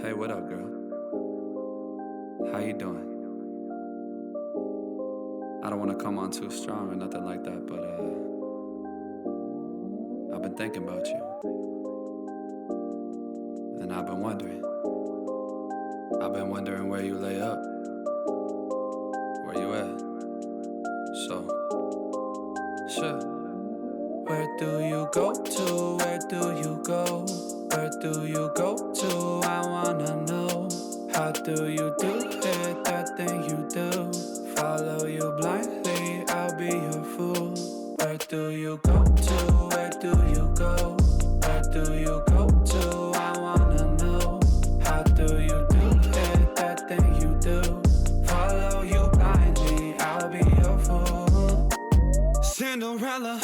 Hey, what up, girl? How you doing? I don't want to come on too strong or nothing like that, but I've been thinking about you. And I've been wondering where you lay up. Where you at? So, sure. Where do you go to? Where do you go? Where do you go to? I wanna know. How do you do it? That thing you do. Follow you blindly, I'll be your fool. Where do you go to? Where do you go? Where do you go to? I wanna know. How do you do it? That thing you do. Follow you blindly, I'll be your fool. Cinderella,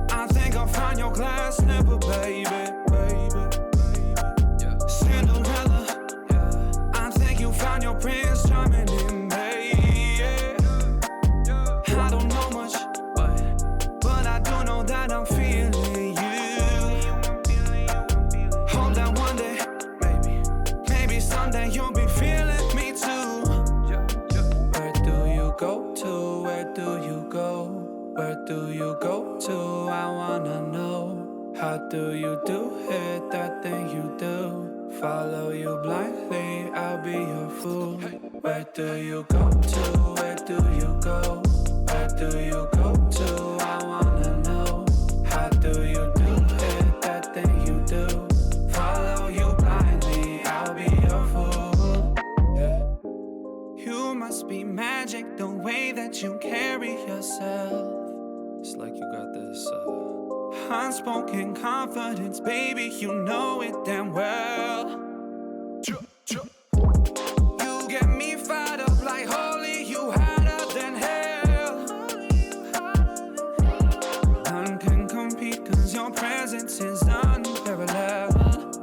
I think I'll find your glass slipper, baby. Cinderella, I think you found your prince charming in me. I don't know much, but I do know that I'm feeling you. Hope that one day, maybe someday you'll be feeling me too. Where do you go to? Where do you go? Where do you go to? I wanna know. How do you do it? That thing you do. Follow you blindly, I'll be your fool. Where do you go to? Where do you go? Where do you go to? I wanna know. How do you do it? That thing you do. Follow you blindly, I'll be your fool. You must be magic, the way that you carry yourself. It's like you got this unspoken confidence, baby, you know it damn well. You get me fired up like holy, you hotter than hell. None can compete cause your presence is unparalleled.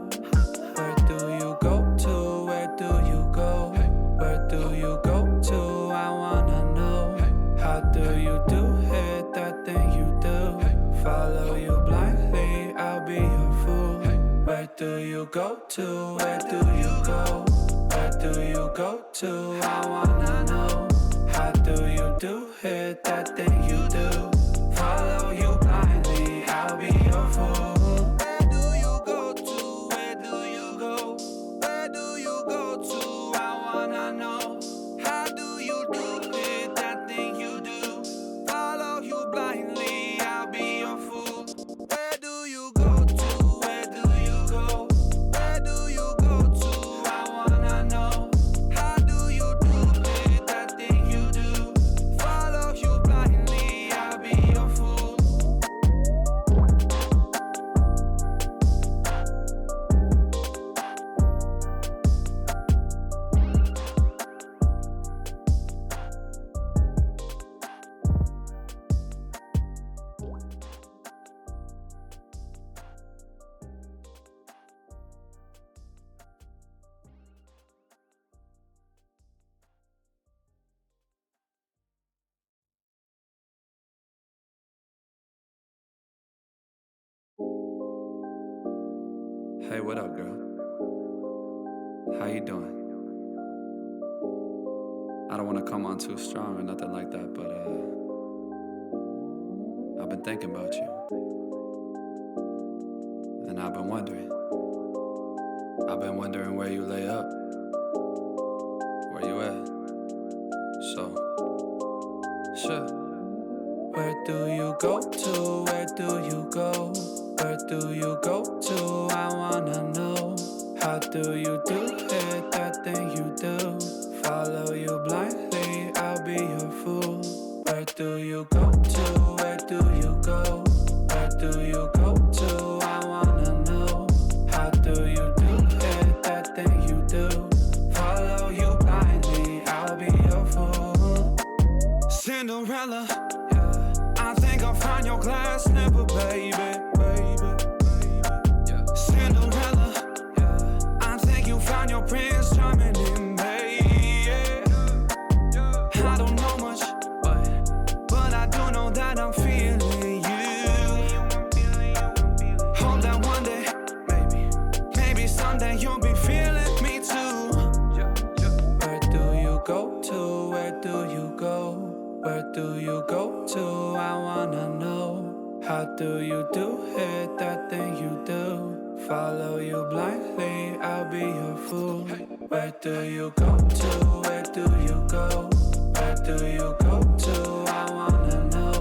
Where do you go to? Where do you go? Where do you go to? I wanna know. How do you do it? That thing you do. Follow you blindly, I'll be your fool. Where do you go to? Where do you go? Where do you go to? I wanna know. How do you do it? That thing you do. Follow you blindly, I'll be your fool. Where do you go to? Where do you go? Where do you go to? I wanna know. How do you do it? That thing you do. Follow you blindly, I'll be your fool. Where do you go to? Where do you go? Where do you go to? I wanna know. How do you do it? That thing you do. Follow you blindly, I'll be your fool. Hey, what up, girl? How you doing? I don't want to come on too strong or nothing like that, but I've been thinking about you. And I've been wondering where you lay up. Where you at? So, sure. Where do you go to? Where do you go? Where do you go to? I wanna know. How do you do it? That thing you do. Follow you blindly, I'll be your fool. Where do you go to? Where do you go? Where do you go to? I wanna know. How do you do it? That thing you do. Follow you blindly, I'll be your fool. Cinderella, I think I'll find your glass slipper, baby. Cinderella, I think you found your prince charming in me. I don't know much, but I do know that I'm feeling you. Hope that one day, maybe someday you'll be feeling do you go to? I wanna know. How do you do it, that thing you do? Follow you blindly, I'll be your fool. Where do you go to? Where do you go? Where do you go to? I wanna know.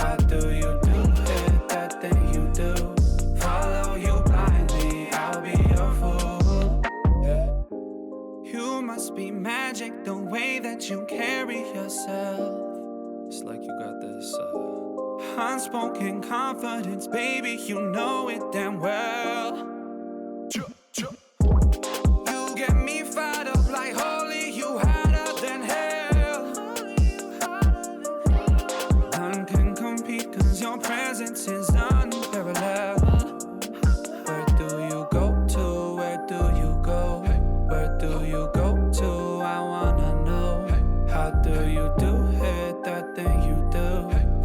How do you do it, that thing you do? Follow you blindly, I'll be your fool. Yeah. You must be magic, the way that you carry yourself. It's like you got this unspoken confidence, baby, you know it damn well. You get me fired up like holy, you hotter than hell. None can compete, cause your presence is unparalleled. Where do you go to? Where do you go? Where do you go to? I wanna know. How do you do it, that thing you do?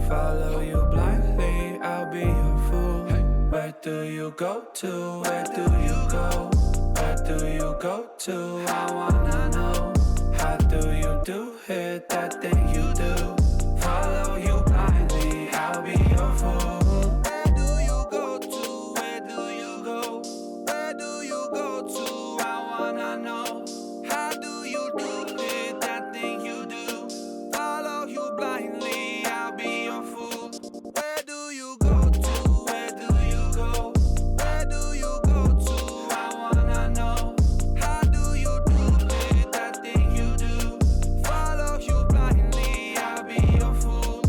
Follow you blindly, I'll be your fool. Where do you go to? Where do you go? Where do you go to? I wanna know. How do you do it, that thing you do? Follow you blindly, I'll be your fool. Where do you go to? Where do you go? Where do you go to? I wanna know. How do you do it, that thing you do? Follow you blindly, I'll be your fool. Where do you go to? Where do you go? Where do you go to? I wanna know. How do you do it, that thing you do? Follow you blindly, I'll be your fool.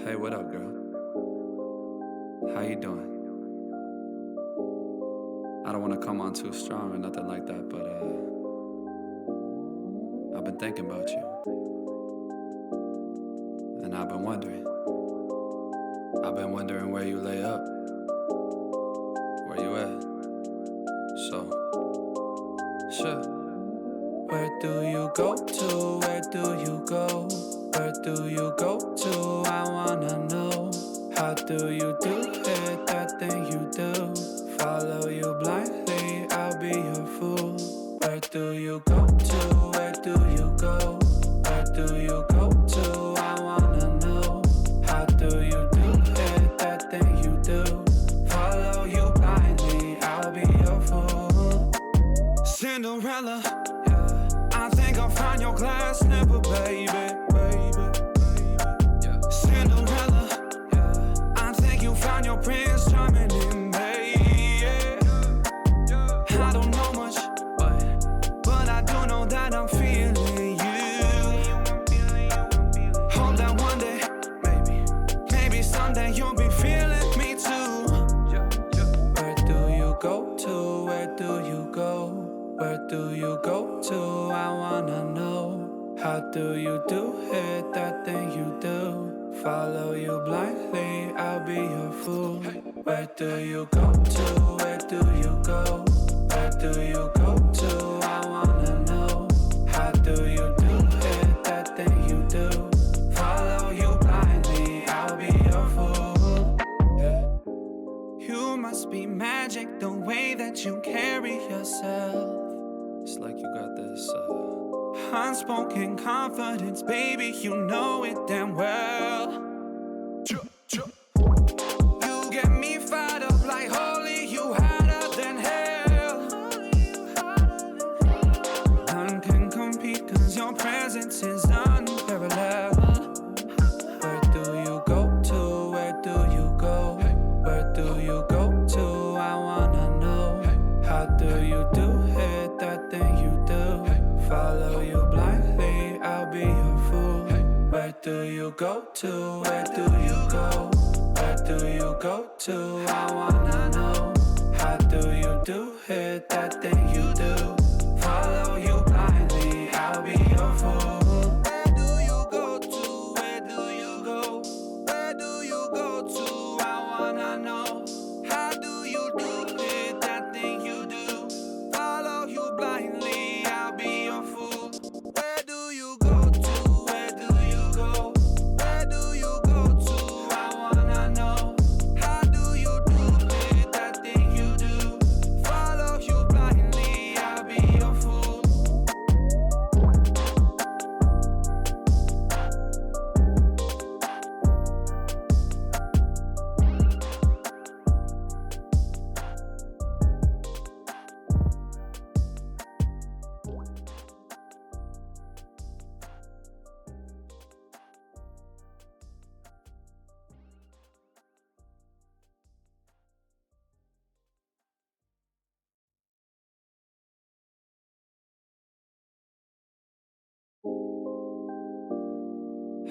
Hey, what up, girl? How you doing? I don't want to come on too strong or nothing like that, but I've been thinking about you. And I've been wondering. I've been wondering where you lay up. Where you at? So, sure. Where do you go to? Where do you go? Where do you go to? I wanna know. How do you do it, that thing you do? Follow you blindly, I'll be your fool. Where do you go to? Where do you go? Where do you go to? I wanna know. How do you do it, that thing you do? Follow you blindly, I'll be your fool. Cinderella, I think I'll find your glass slipper, baby. Cinderella, I think you found your prince charming in me. I don't know much, but I do know that I'm feeling you. Hope that one day, maybe someday you'll be feeling me too. Where do you go to? Where do you go? Where do you go to? I wanna know. How do you do it, that thing you do? Follow you blindly, I'll be your fool. Where do you go to? Where do you go? Where do you go to? I wanna know. How do you do it, that thing you do? Follow you blindly, I'll be your fool. Yeah. You must be magic, the way that you carry yourself. It's like you got this unspoken confidence, baby, you know it damn well. You get me fired up like holy, you hotter than hell. None can compete, cause your presence is unparalleled. Where do you go to? Where do you go? Where do you go to? I wanna know. How do you do it, that thing you do? Follow you blindly, I'll be your fool. Where do you go to? Where do you go? Where do you go to? I wanna know. How do you do it, that thing you do? Follow you blindly, I'll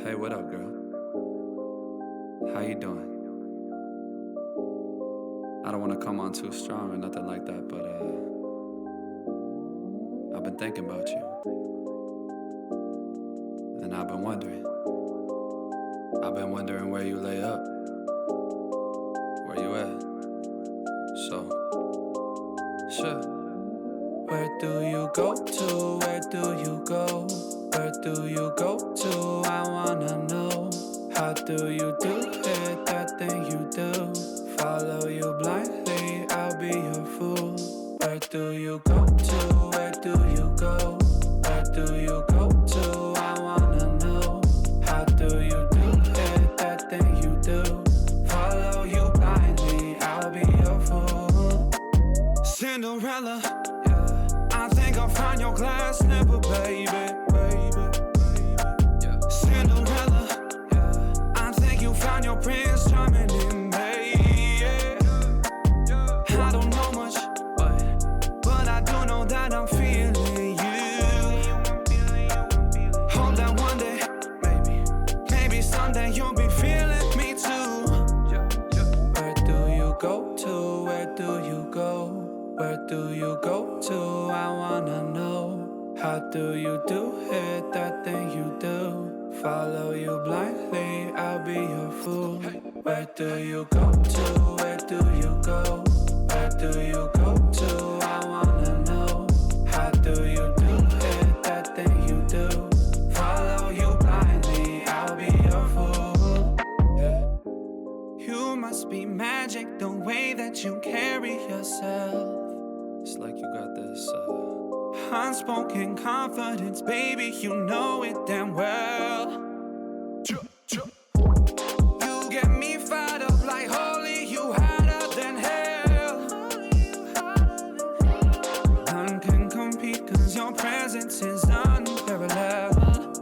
Hey, what up, girl? How you doing? I don't wanna come on too strong or nothing like that, but I've been thinking about you. And I've been wondering where you lay up. Where you at? So, sure. Where do you go to? Where do you go? Where do you go to? I wanna know. How do you do it? That thing you do. Follow you blindly, I'll be your fool. Where do you go to? Where do you go? Where do you go to? I wanna know. How do you do it? That thing you do. Follow you blindly, I'll be your fool. Cinderella, I think I'll find your glass slipper, baby. Cinderella, I think you found your prince charming in me. I don't know much, but I do know that I'm feeling you. Hope that one day, maybe someday you'll be feeling me too. Where do you go to? Where do you go? Where do you go to? I wanna know. How do you do it? That thing you do. Follow you blindly, I'll be your fool. Where do you go to? Where do you go? Where do you go to? I wanna know. How do you do it? That thing you do. Follow you blindly, I'll be your fool. You must be magic, the way that you carry yourself. It's like you got this unspoken confidence, baby, you know it damn well. You get me fired up like holy, you hotter than hell. None can compete, cause your presence is unparalleled.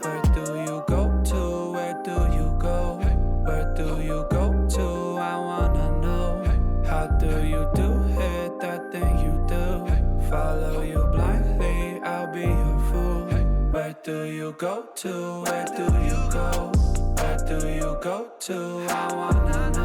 Where do you go to? Where do you go? Where do you go to? I wanna know. How do you do it? That thing you do. Follow you blindly, I'll be your fool. Where do you go to? Where do you go? Where do you go to? I wanna know.